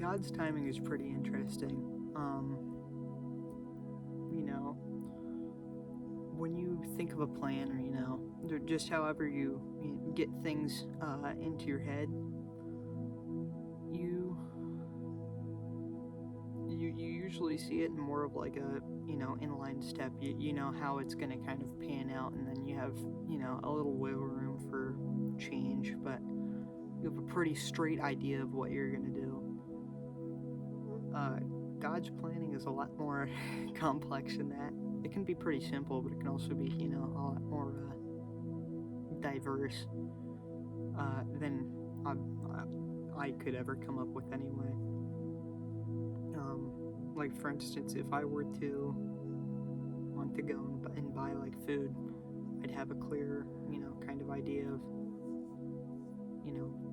God's timing is pretty interesting. You know, when you think of a plan, or just however you get things into your head, you you usually see it in more of like a inline step. You know how it's going to kind of pan out, and then you have a little wiggle room for change, but you have a pretty straight idea of what you're going to do. God's planning is a lot more complex than that. It can be pretty simple, but it can also be a lot more diverse than I could ever come up with anyway. Like for instance, if I were to want to go and buy like food, I'd have a clear kind of idea of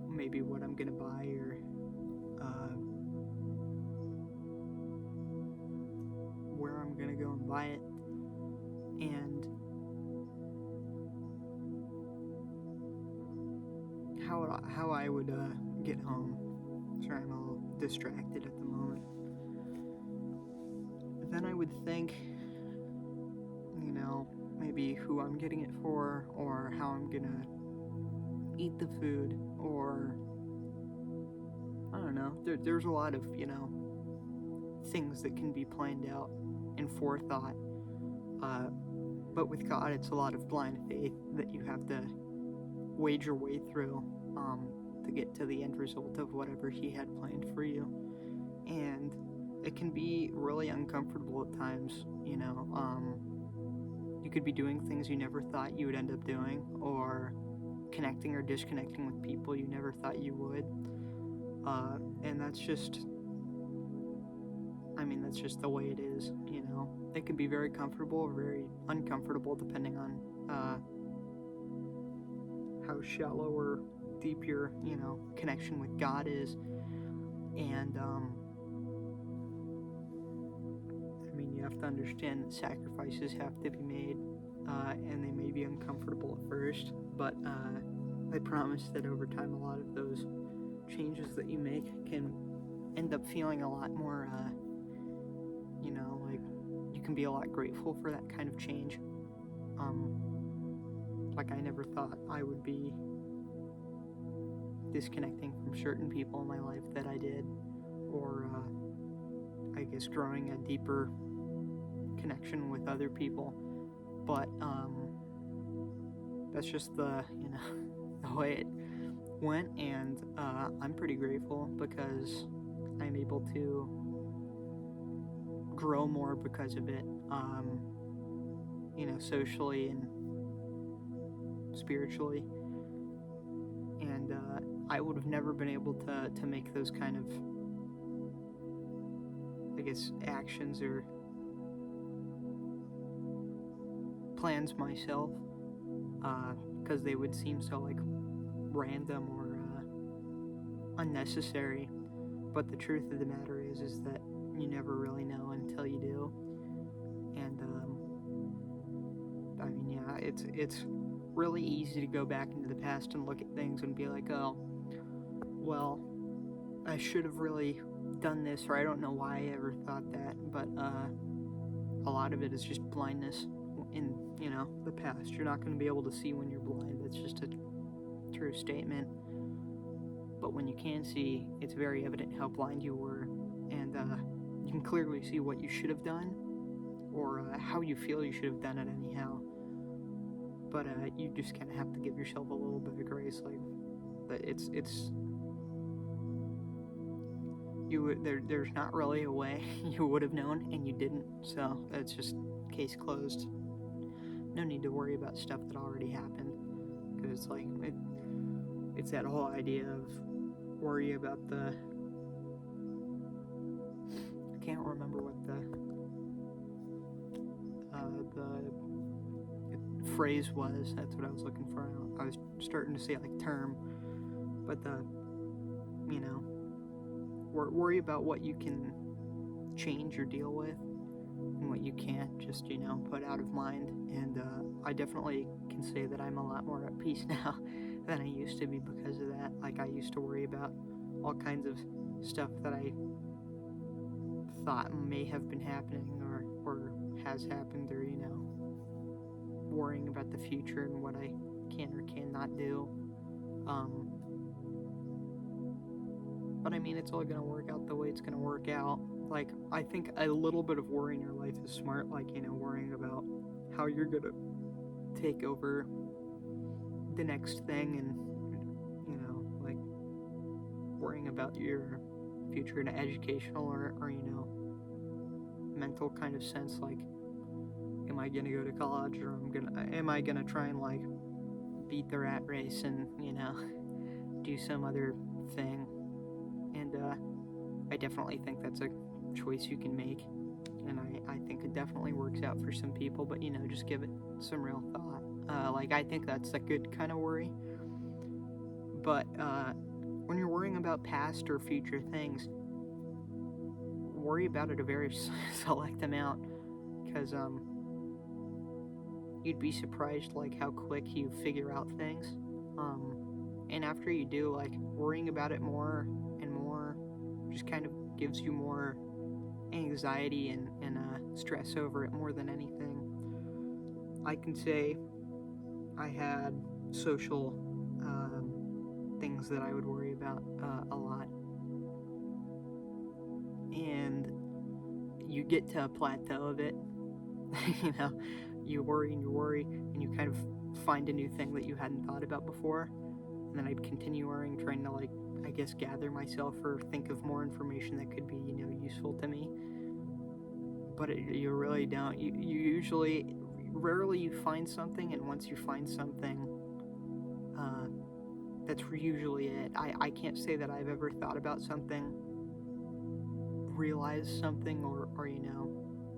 maybe what I'm gonna buy, or where I'm gonna go and buy it, and how I would get home. Sorry, I'm a little distracted at the moment. Then I would think, maybe who I'm getting it for, or how I'm gonna eat the food, or I don't know. There's a lot of things that can be planned out in forethought. But with God, it's a lot of blind faith that you have to wade your way through to get to the end result of whatever He had planned for you. And it can be really uncomfortable at times. You could be doing things you never thought you would end up doing, or connecting or disconnecting with people you never thought you would. And that's just the way it is. It can be very comfortable or very uncomfortable depending on how shallow or deep your connection with God is. And you have to understand that sacrifices have to be made, and they may be uncomfortable at first, but I promise that over time a lot of those changes that you make can end up feeling a lot more like you can be a lot grateful for that kind of change. Like I never thought I would be disconnecting from certain people in my life that I did, or I guess growing a deeper connection with other people. But that's just the the way it went, and I'm pretty grateful because I'm able to grow more because of it, socially and spiritually. And I would have never been able to make those kind of, I guess, actions or plans myself, because they would seem so like random or unnecessary. But the truth of the matter is that you never really know until you do. And it's really easy to go back into the past and look at things and be like, oh, well, I should have really done this, or I don't know why I ever thought that. But a lot of it is just blindness in the past. You're not going to be able to see when you're blind. That's just a true statement. But when you can see, it's very evident how blind you were, and you can clearly see what you should have done, or how you feel you should have done it anyhow. But you just kind of have to give yourself a little bit of grace, like that. There's not really a way you would have known, and you didn't. So that's just case closed. No need to worry about stuff that already happened, because it's like it's that whole idea of worry about the. I can't remember what the phrase was. That's what I was looking for. I was starting to say like term, but the worry about what you can change or deal with, and what you can't just put out of mind. And I definitely can say that I'm a lot more at peace now than I used to be because of that. Like I used to worry about all kinds of stuff that I thought may have been happening or has happened, or worrying about the future and what I can or cannot do. But I mean, it's all gonna work out the way it's gonna work out. Like, I think a little bit of worry in your life is smart, like, worrying about how you're gonna take over the next thing, and like worrying about your future in an educational or mental kind of sense. Like, am I gonna go to college, or am I gonna try and like beat the rat race and do some other thing? And I definitely think that's a choice you can make, and I think it definitely works out for some people, but just give it some real thought. Like, I think that's a good kind of worry. But when you're worrying about past or future things, worry about it a very select amount, because you'd be surprised like how quick you figure out things. And after you do, like, worrying about it more and more just kind of gives you more anxiety and stress over it more than anything. I can say I had social things that I would worry about a lot. And you get to a plateau of it. You worry and you worry, and you kind of find a new thing that you hadn't thought about before. And then I'd continue worrying, trying to, like, I guess, gather myself or think of more information that could be, useful to me. But you really don't. You usually, rarely you find something, and once you find something, that's usually it. I can't say that I've ever thought about something, realized something, or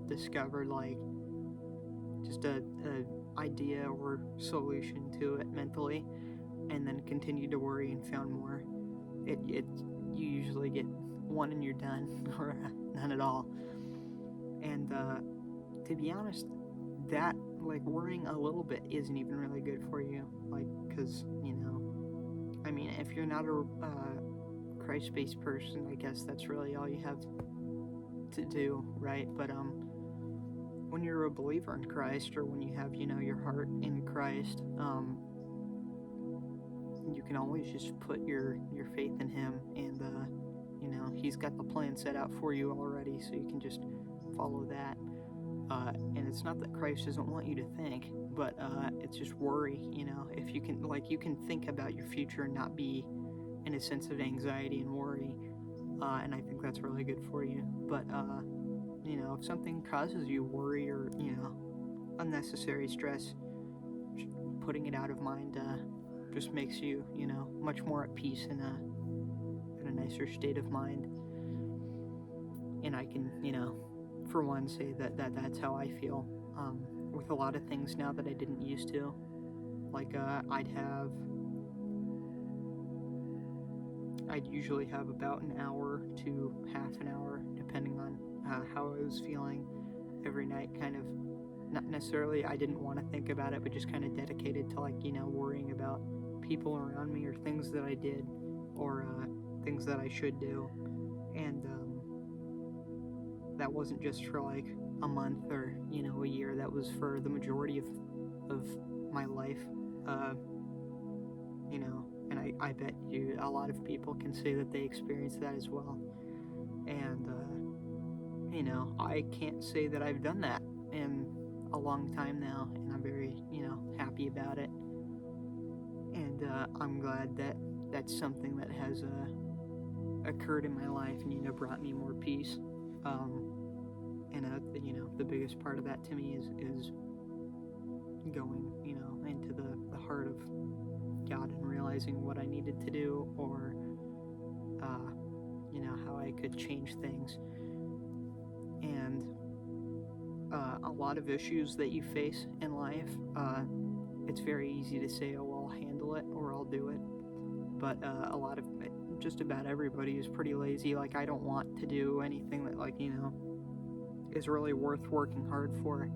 discovered, like, just a idea or solution to it mentally, and then continued to worry and found more. You usually get one and you're done, or none at all. And to be honest, that, like, worrying a little bit isn't even really good for you, like, because I mean, if you're not a Christ-based person, I guess that's really all you have to do, right? But when you're a believer in Christ, or when you have your heart in Christ, you can always just put your faith in Him, and He's got the plan set out for you already, so you can just follow that. And it's not that Christ doesn't want you to think, but it's just worry. If you can, like, you can think about your future and not be in a sense of anxiety and worry, and I think that's really good for you. But if something causes you worry or unnecessary stress, putting it out of mind just makes you much more at peace and in a nicer state of mind. And I can for one say that's how I feel with a lot of things now that I didn't used to. Like, I'd usually have about an hour to half an hour, depending on how I was feeling, every night, kind of, not necessarily I didn't want to think about it, but just kind of dedicated to, like, worrying about people around me, or things that I did, or things that I should do. And that wasn't just for like a month or a year. That was for the majority of my life. And I bet you a lot of people can say that they experience that as well. And I can't say that I've done that in a long time now, and I'm very happy about it. And I'm glad that that's something that has occurred in my life, and brought me more peace. And the biggest part of that to me is going into the heart of God and realizing what I needed to do, or how I could change things. And a lot of issues that you face in life, it's very easy to say, oh, well, I'll handle it, or I'll do it. But just about everybody is pretty lazy. Like, I don't want to do anything that, like, is really worth working hard for.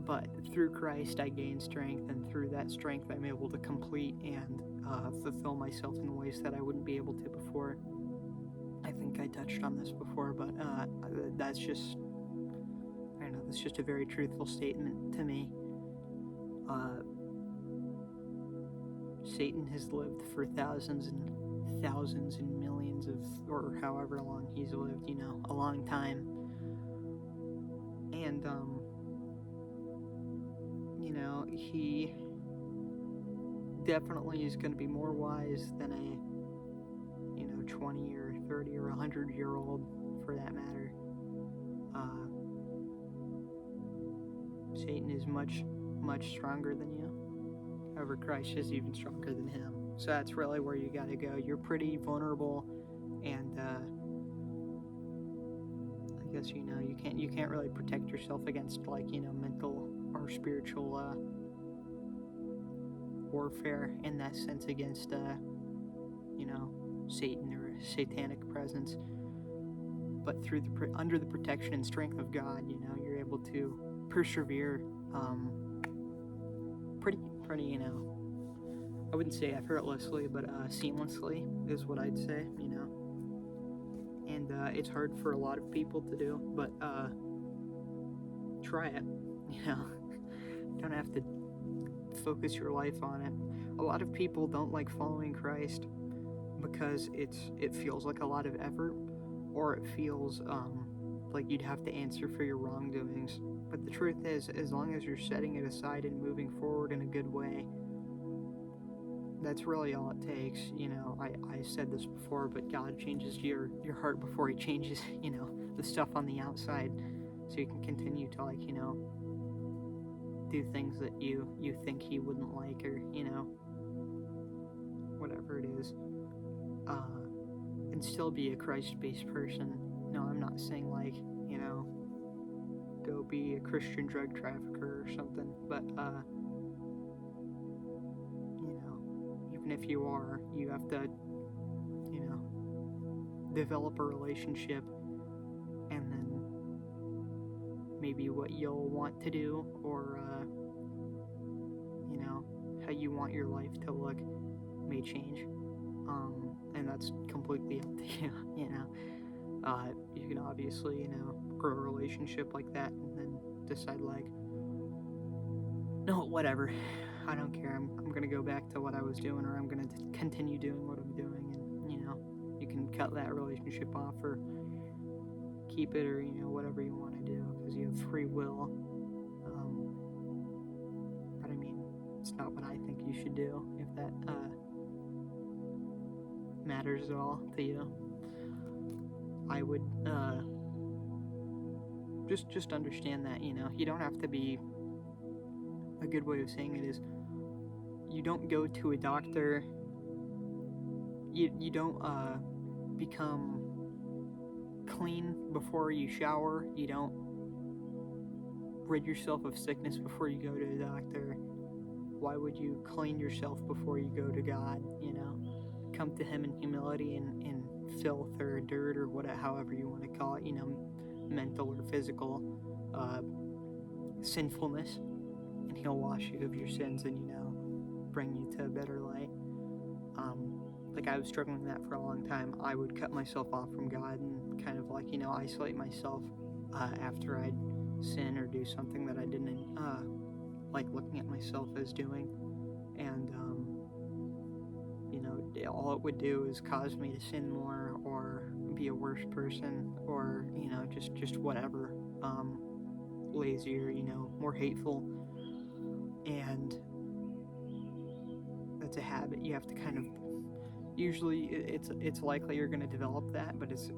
But through Christ I gain strength, and through that strength I'm able to complete and fulfill myself in ways that I wouldn't be able to before. I think I touched on this before, but that's just, I don't know, that's just a very truthful statement to me. Satan has lived for thousands and millions of, or however long he's lived, a long time. And, he definitely is going to be more wise than a 20 or 30 or 100-year-old, for that matter. Satan is much stronger than you. However, Christ is even stronger than him. So that's really where you got to go. You're pretty vulnerable, and I guess you can't really protect yourself against mental or spiritual warfare in that sense against Satan or a satanic presence. But through under the protection and strength of God, you're able to persevere pretty I wouldn't say effortlessly, but seamlessly is what I'd say, and it's hard for a lot of people to do, but try it. You don't have to focus your life on it. A lot of people don't like following Christ because it feels like a lot of effort, or it feels like you'd have to answer for your wrongdoings. But the truth is, as long as you're setting it aside and moving forward in a good way, that's really all it takes. I said this before, but God changes your heart before he changes, the stuff on the outside, so you can continue to do things that you think he wouldn't like, or whatever it is, and still be a Christ-based person. No, I'm not saying go be a Christian drug trafficker or something, but even if you are, you have to develop a relationship, and then maybe what you'll want to do, or how you want your life to look may change, and that's completely up to you. You can obviously grow a relationship like that and then decide no, whatever, I don't care, I'm gonna go back to what I was doing, or I'm gonna continue doing what I'm doing, and you can cut that relationship off or keep it, or whatever you want to do, because you have free will. But I mean, it's not what I think you should do, if that matters at all to you. I would just understand that you don't have to be. A good way of saying it is, you don't go to a doctor, you don't become clean before you shower, you don't rid yourself of sickness before you go to a doctor. Why would you clean yourself before you go to God? Come to him in humility and filth or dirt, or however you want to call it, mental or physical sinfulness, and he'll wash you of your sins and bring you to a better light. I was struggling with that for a long time. I would cut myself off from God and kind of isolate myself after I'd sin or do something that I didn't like looking at myself as doing, and all it would do is cause me to sin more, or be a worse person, or just whatever, lazier, more hateful. And that's a habit you have to kind of, usually it's likely you're going to develop that, but it's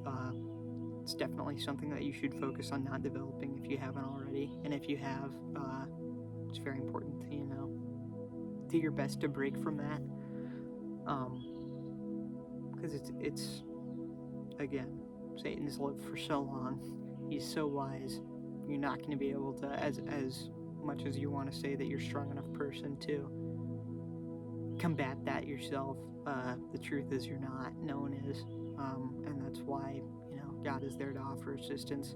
definitely something that you should focus on not developing if you haven't already. And if you have, it's very important to do your best to break from that, because it's again, Satan's lived for so long, he's so wise, you're not going to be able to, as much as you want to say that you're a strong enough person to combat that yourself, the truth is you're not. No one is, and that's why God is there to offer assistance,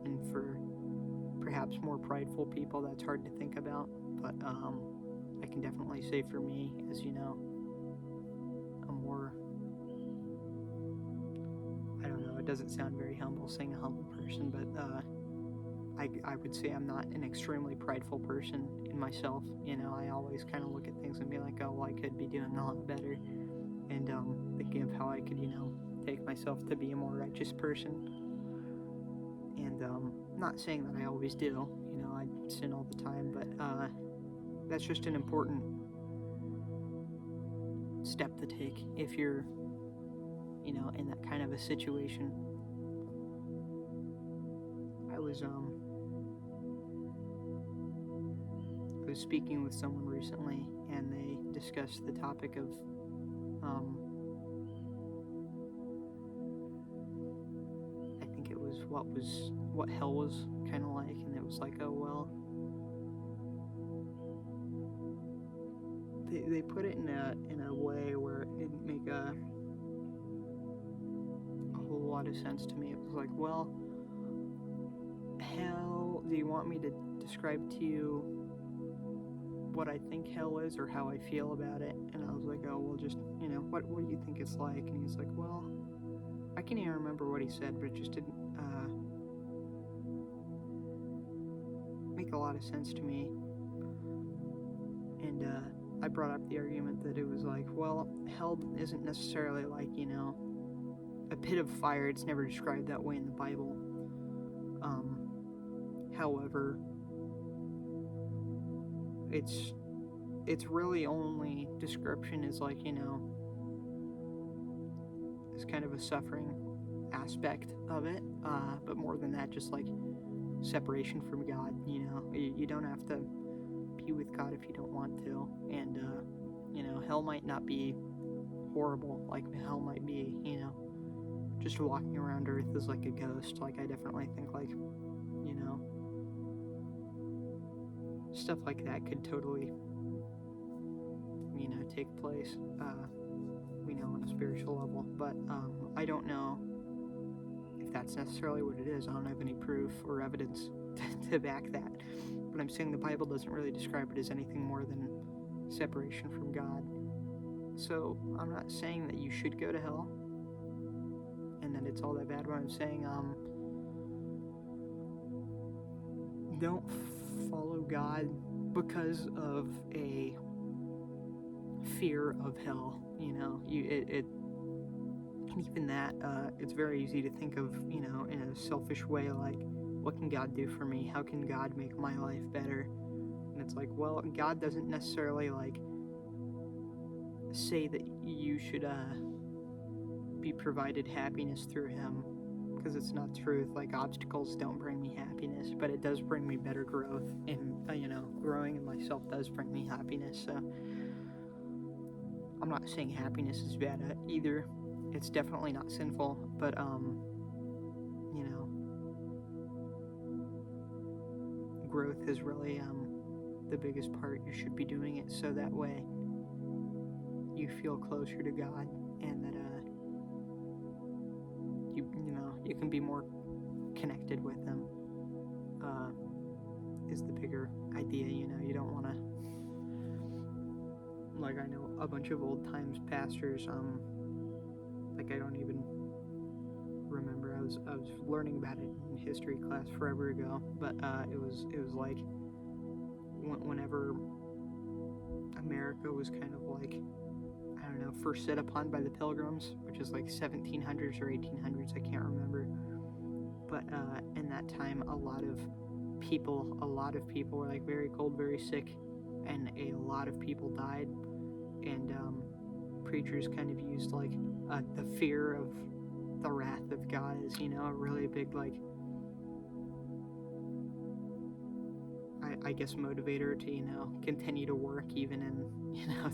and for perhaps more prideful people that's hard to think about, but I can definitely say for me, as you know, a more, I don't know, it doesn't sound very humble saying a humble person, but I would say I'm not an extremely prideful person in myself. I always kind of look at things and be like, oh, well, I could be doing a lot better. And thinking of how I could, take myself to be a more righteous person. And not saying that I always do. I sin all the time, but that's just an important step to take if you're, in that kind of a situation. I was speaking with someone recently, and they discussed the topic of I think it was what hell was kind of like, and it was like, oh well, they put it in a way where it didn't make a whole lot of sense to me. It was like, well, hell, do you want me to describe to you what I think hell is or how I feel about it? And I was like, oh, well, just, what do you think it's like? And he's like, well, I can't even remember what he said, but it just didn't make a lot of sense to me. And I brought up the argument that it was like, well, hell isn't necessarily like, a pit of fire. It's never described that way in the Bible. However, it's really only description is like, it's kind of a suffering aspect of it, but more than that, just like separation from God. You don't have to be with God if you don't want to, and hell might not be horrible. Like, hell might be, just walking around Earth as like a ghost. Like, I definitely think like, stuff like that could totally, take place, on a spiritual level. But I don't know if that's necessarily what it is. I don't have any proof or evidence to back that. But I'm saying the Bible doesn't really describe it as anything more than separation from God. So I'm not saying that you should go to hell and that it's all that bad. What I'm saying, don't follow God because of a fear of hell. And even that, it's very easy to think of, in a selfish way, like, what can God do for me? How can God make my life better? And it's like, well, God doesn't necessarily, like, say that you should be provided happiness through him, because it's not truth. Like, obstacles don't bring me happiness, but it does bring me better growth, and growing in myself does bring me happiness. So I'm not saying happiness is bad either. It's definitely not sinful, but growth is really the biggest part. You should be doing it so that way you feel closer to God, and that you can be more connected with him, is the bigger idea. You don't want to, like, I know a bunch of old times pastors, like, I don't even remember. I was learning about it in history class forever ago, but it was like whenever America was kind of like, I don't know, first set upon by the Pilgrims, which is like 1700s or 1800s, I can't remember. But in that time, a lot of people were like very cold, very sick, and a lot of people died. And preachers kind of used like the fear of the wrath of God as, a really big, like, I guess motivator to, continue to work even in,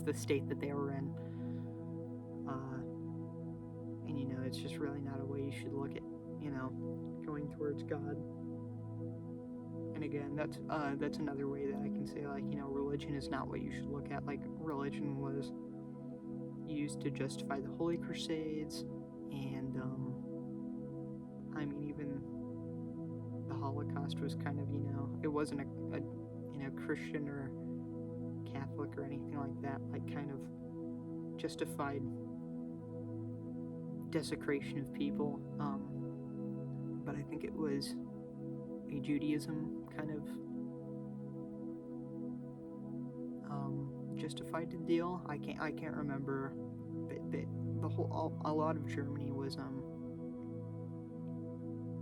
the state that they were in. And, it's just really not a way you should look at, going towards God. And again, that's another way that I can say, like, religion is not what you should look at. Like, religion was used to justify the Holy Crusades, and even Holocaust was kind of, it wasn't a Christian or Catholic Catholic or anything like that, like kind of justified desecration of people. But I think it was a Judaism kind of justified the deal. I can't remember, but a lot of Germany was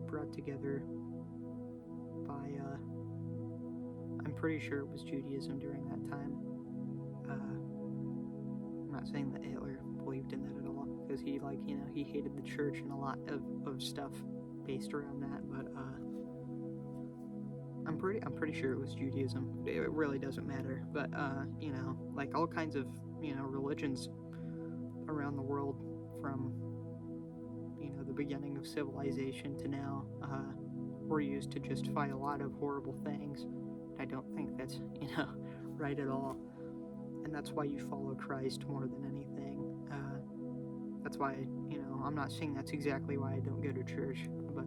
brought together by I'm pretty sure it was Judaism during that time. I'm not saying that Hitler believed in that at all, because he he hated the church and a lot of stuff based around that, but I'm pretty sure it was Judaism. It really doesn't matter, but like all kinds of religions around the world, from the beginning of civilization to now, were used to justify a lot of horrible things. I don't think that's right at all, and that's why you follow Christ more than anything. That's why I'm not saying that's exactly why I don't go to church, but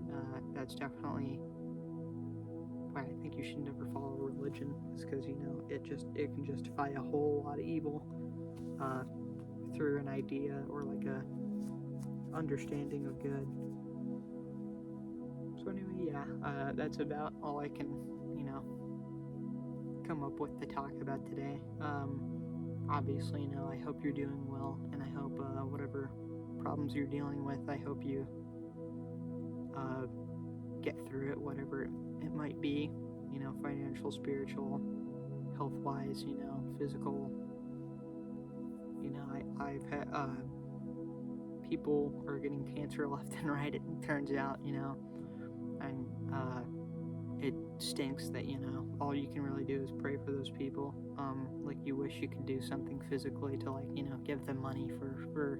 that's definitely why I think you should never follow religion, is because it can justify a whole lot of evil through an idea or like a understanding of good. So anyway, yeah, that's about all I can come up with to talk about today. Obviously, I hope you're doing well, and I hope whatever problems you're dealing with, I hope you get through it, whatever it might be, financial, spiritual, health-wise, physical. I've had people are getting cancer left and right, it turns out, and it stinks that, all you can really do is pray for those people. Like, you wish you could do something physically to, like, give them money for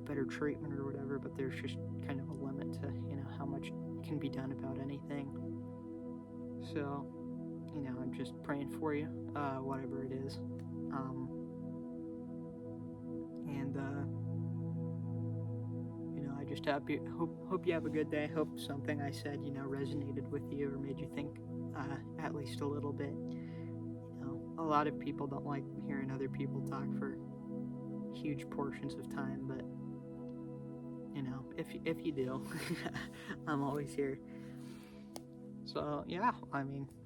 better treatment or whatever, but there's just kind of a limit to, how much can be done about anything. So, I'm just praying for you, whatever it is. I just hope you have a good day. Hope something I said, resonated with you or made you think at least a little bit. A lot of people don't like hearing other people talk for huge portions of time, but if you do, I'm always here. So yeah,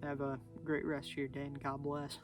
have a great rest of your day, and God bless.